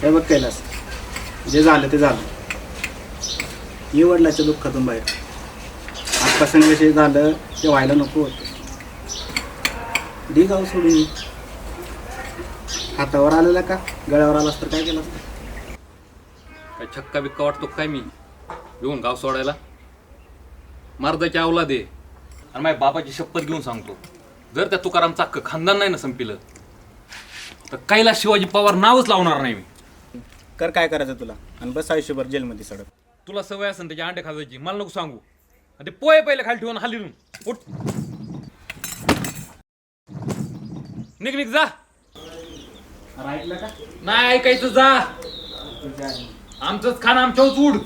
हे बघ कैलास, जे झालं ते झालं. ये वडिलाच्या दुःखातून बाहेर. आत्ता संघर्ष झालं ते व्हायला नको होतं. दी गाव सोडून हातावर आलेला का गळ्यावर आलास तर काय केलं असतं? काय छक्का बिक्का वाटतो काय मी येऊन गाव सोडायला? मार्दाची अवला दे आणि माझ्या बाबाची शपथ घेऊन सांगतो, जर त्या तुकारामचं अख्खं खानदान नाही ना संपिलं तर कैलास शिवाजी पवार नावच लावणार नाही मी. कर काय करायचं तुला आणि बस आयुष्यभर जेलमध्ये सडक. तुला सवय असेल त्याची अंडे खाजायची, मला नको सांगू. आणि ते पोहे पहिले खाली ठेवून हालीरून उठ. निघ निघ जा. ऐकलं का? नाही ऐकायचं जा. आमचंच खाणं आमच्यावरच उड.